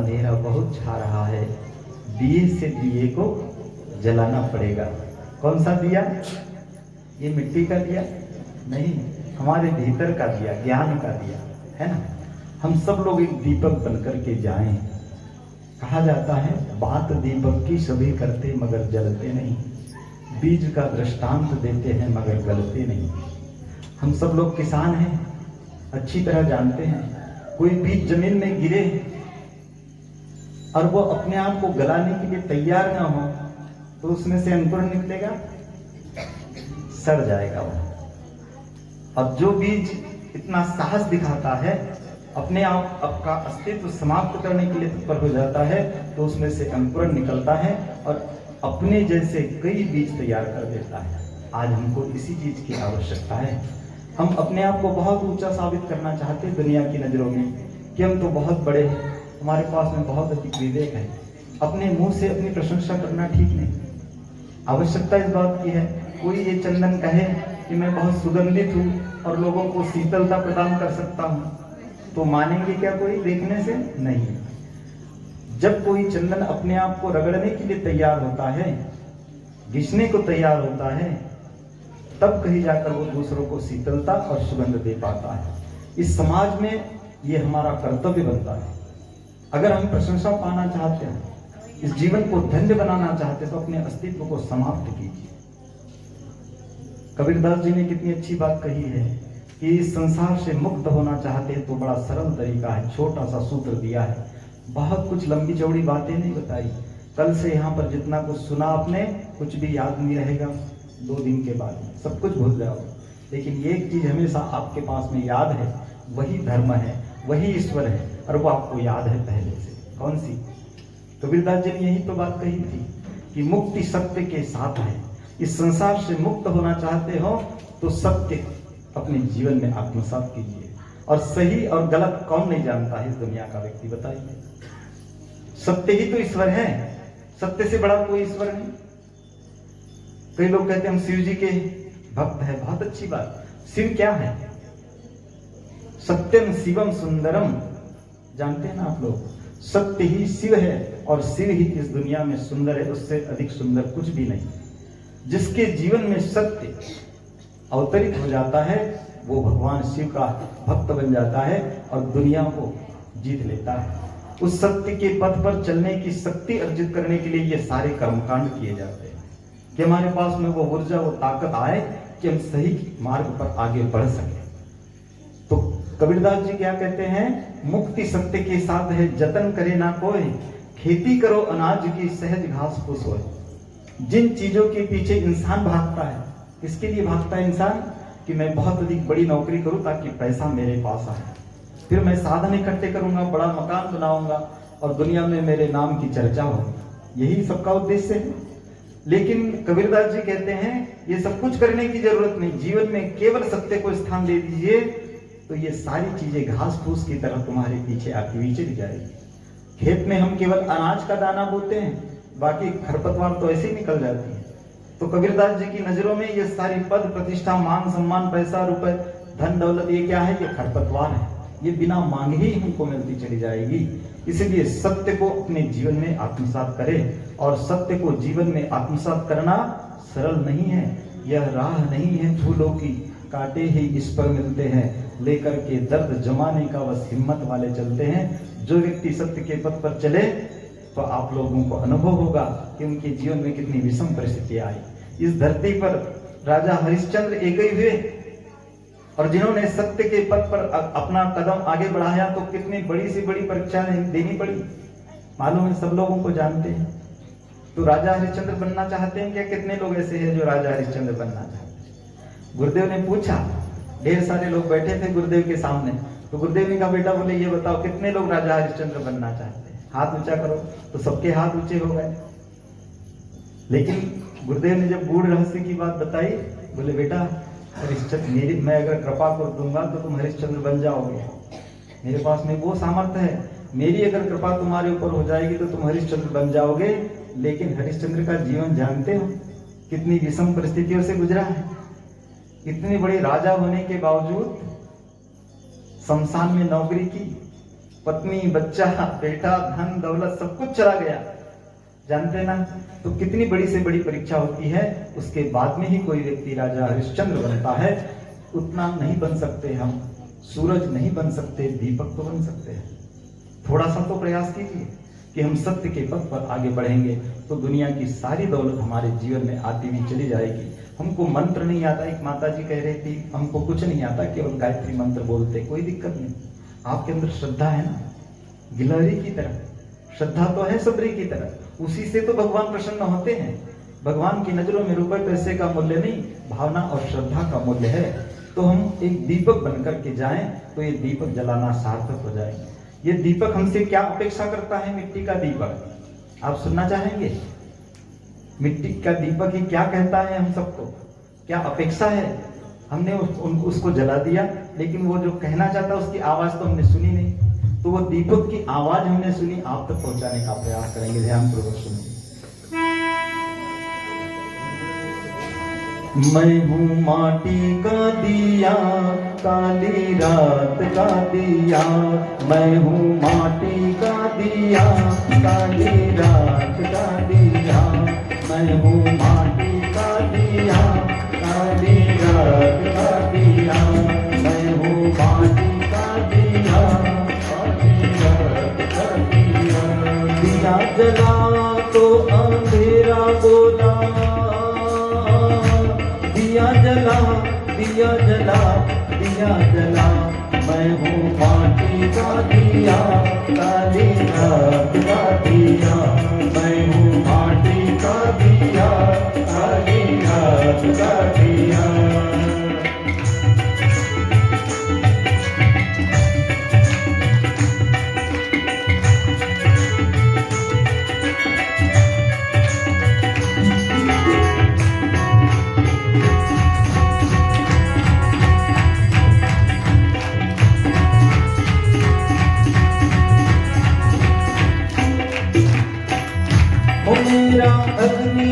अंधेरा बहुत छा रहा है, दिए से दिए को जलाना पड़ेगा। कौन सा दिया? ये मिट्टी का दिया नहीं, हमारे भीतर का दिया, ज्ञान का दिया है ना। हम सब लोग एक दीपक बनकर के जाएं। कहा जाता है बात दीपक की सभी करते मगर जलते नहीं, बीज का दृष्टांत देते हैं मगर गलते नहीं। हम सब लोग किसान हैं, अच्छी तरह जानते हैं। कोई बीज जमीन में गिरे और वो अपने आप को गलाने के लिए तैयार ना हो तो उसमें से अंकुर निकलेगा, सड़ जाएगा वो। और जो बीज इतना साहस दिखाता है, अपने आप आपका अस्तित्व समाप्त करने के लिए तत्पर हो जाता है, तो उसमें से अंकुरण निकलता है और अपने जैसे कई बीज तैयार कर देता है। आज हमको इसी चीज की आवश्यकता है। हम अपने आप को बहुत ऊंचा साबित करना चाहते हैं दुनिया की नजरों में कि हम तो बहुत बड़े हैं, हमारे पास में बहुत अधिक विवेक है। अपने मुंह से अपनी प्रशंसा करना ठीक नहीं। आवश्यकता इस बात की है, कोई ये चंदन कहे कि मैं बहुत सुगंधित हूँ और लोगों को शीतलता प्रदान कर सकता हूँ, तो मानेंगे क्या कोई देखने से? नहीं। जब कोई चंदन अपने आप को रगड़ने के लिए तैयार होता है, घिसने को तैयार होता है, तब कहीं जाकर वो दूसरों को शीतलता और सुगंध दे पाता है। इस समाज में ये हमारा कर्तव्य बनता है। अगर हम प्रशंसा पाना चाहते हैं, इस जीवन को धन्य बनाना चाहते हैं, तो अपने अस्तित्व को समाप्त कीजिए। कबीरदास जी ने कितनी अच्छी बात कही है कि इस संसार से मुक्त होना चाहते हैं तो बड़ा सरल तरीका है, छोटा सा सूत्र दिया है। बहुत कुछ लंबी चौड़ी बातें नहीं बताई। कल से यहाँ पर जितना कुछ सुना आपने, कुछ भी याद नहीं रहेगा। 2 दिन के बाद सब कुछ भूल जाओगे, लेकिन एक चीज हमेशा आपके पास में याद है, वही धर्म है, वही ईश्वर है, और वो आपको याद है पहले से। कौन सी? कबीरदास जी ने यही तो बात कही थी कि मुक्ति सत्य के साथ है। इस संसार से मुक्त होना चाहते हो तो सत्य अपने जीवन में आत्मसात कीजिए। और सही और गलत कौन नहीं जानता है इस दुनिया का व्यक्ति? बताइए। सत्य ही तो ईश्वर है, सत्य से बड़ा कोई ईश्वर नहीं। कई लोग कहते हैं हम शिव जी के भक्त हैं, बहुत अच्छी बात। शिव क्या है? सत्यम शिवम सुंदरम, जानते हैं ना आप लोग? सत्य ही शिव है और शिव ही इस दुनिया में सुंदर है, उससे अधिक सुंदर कुछ भी नहीं। जिसके जीवन में सत्य अवतरित हो जाता है वो भगवान शिव का भक्त बन जाता है और दुनिया को जीत लेता है। उस सत्य के पथ पर चलने की शक्ति अर्जित करने के लिए ये सारे कर्मकांड किए जाते हैं कि हमारे पास में वो ऊर्जा, वो ताकत आए कि हम सही मार्ग पर आगे बढ़ सके। तो कबीरदास जी क्या कहते हैं? मुक्ति सत्य के साथ है, जतन करे ना कोई, खेती करो अनाज की सहज घास फूस होए। जिन चीजों के पीछे इंसान भागता है, किसके लिए भागता है इंसान? कि मैं बहुत अधिक बड़ी नौकरी करूं ताकि पैसा मेरे पास आए, फिर मैं साधन इकट्ठे करूंगा, बड़ा मकान बनाऊंगा और दुनिया में मेरे नाम की चर्चा होगी। यही सबका उद्देश्य है। लेकिन कबीरदास जी कहते हैं ये सब कुछ करने की जरूरत नहीं, जीवन में केवल सत्य को स्थान दे दीजिए तो ये सारी चीजें घास फूस की तरह तुम्हारे पीछे आती हुई चली जाएगी। खेत में हम केवल अनाज का दाना बोते हैं, बाकी खरपतवार तो ऐसे ही निकल जाती है। तो कबीरदास जी की नजरों में ये सारी पद प्रतिष्ठा, मान सम्मान, पैसा रुपए, धन दौलत, ये क्या है? ये खरपतवार है। ये बिना मांगे ही हमको मिलती चली जाएगी। इसलिए सत्य को अपने जीवन में आत्मसात करें। और सत्य को जीवन में आत्मसात करना सरल नहीं है। यह राह नहीं है फूलों की, कांटे ही इस पर मिलते हैं, लेकर के दर्द जमाने का बस हिम्मत वाले चलते हैं। जो व्यक्ति सत्य के पथ पर चले तो आप लोगों को अनुभव होगा कि उनके जीवन में कितनी विषम परिस्थितियां आई। इस धरती पर राजा हरिश्चंद्र एक ही हुए और जिन्होंने सत्य के पथ पर अपना कदम आगे बढ़ाया तो कितनी बड़ी से बड़ी परीक्षा देनी पड़ी, मालूम है? सब लोगों को जानते हैं। तो राजा हरिश्चंद्र बनना चाहते हैं क्या? कितने लोग ऐसे हैं जो राजा हरिश्चंद्र बनना चाहते हैं? गुरुदेव ने पूछा, ढेर सारे लोग बैठे थे गुरुदेव के सामने, तो गुरुदेव ने कहा बेटा बोले ये बताओ कितने लोग राजा हरिश्चंद्र बनना चाहते हैं? हाथ ऊंचा करो। तो सबके हाथ ऊंचे हो गए। लेकिन गुरुदेव ने जब गूढ़ रहस्य की बात बताई, बोले बेटा हरिश्चंद्र, मैं अगर कृपा कर दूंगा तो तुम हरिश्चंद्र बन जाओगे। मेरे पास में वो सामर्थ्य है, मेरी अगर कृपा तुम्हारे ऊपर हो जाएगी तो तुम हरिश्चंद्र बन जाओगे। लेकिन हरिश्चंद्र का जीवन जानते हो कितनी विषम परिस्थितियों से गुजरा है। इतने बड़े राजा होने के बावजूद शमशान में नौकरी की, पत्नी, बच्चा, बेटा, धन दौलत सब कुछ चला गया, जानते ना। तो कितनी बड़ी से बड़ी परीक्षा होती है, उसके बाद में ही कोई व्यक्ति राजा हरिश्चंद्र बनता है। उतना नहीं बन सकते हम, सूरज नहीं बन सकते, दीपक तो बन सकते हैं। थोड़ा सा तो प्रयास कीजिए कि हम सत्य के पथ पर आगे बढ़ेंगे तो दुनिया की सारी दौलत हमारे जीवन में आती हुई चली जाएगी। हमको मंत्र नहीं आता, एक माता जी कह रही थी हमको कुछ नहीं आता, केवल गायत्री मंत्र बोलते, कोई दिक्कत नहीं। आपके अंदर श्रद्धा है ना, गिलहरी की तरह श्रद्धा तो है, सबरी की तरह, उसी से तो भगवान प्रसन्न होते हैं। भगवान की नजरों में रुपए पैसे का मूल्य नहीं, भावना और श्रद्धा का मूल्य है। तो हम एक दीपक बनकर के जाएं तो ये दीपक जलाना सार्थक हो जाएगा। ये दीपक हमसे क्या अपेक्षा करता है? मिट्टी का दीपक आप सुनना चाहेंगे? मिट्टी का दीपक ही क्या कहता है हम सबको, क्या अपेक्षा है? हमने उसको जला दिया, लेकिन वो जो कहना चाहता उसकी आवाज तो हमने सुनी नहीं। तो वो दीपक की आवाज हमने सुनी, आप तक पहुंचाने का प्रयास करेंगे। ध्यान पूर्वक सुनिए। मैं हूँ माटी का दिया, काली रात का दिया। मैं हूँ माटी का दिया, काली रात का दिया। मैं हूँ माटी का दिया, काली रात का दिया। मैं हूँ माटी का दिया, काली रात का दिया। दिया जला तो अंधेरा बोला, दिया जला, दिया जला, दिया जला। मैं हूँ माटी का दिया, काली रात का दिया। मैं हूँ माटी का दिया, काली रात का दिया। मेरा अग्नि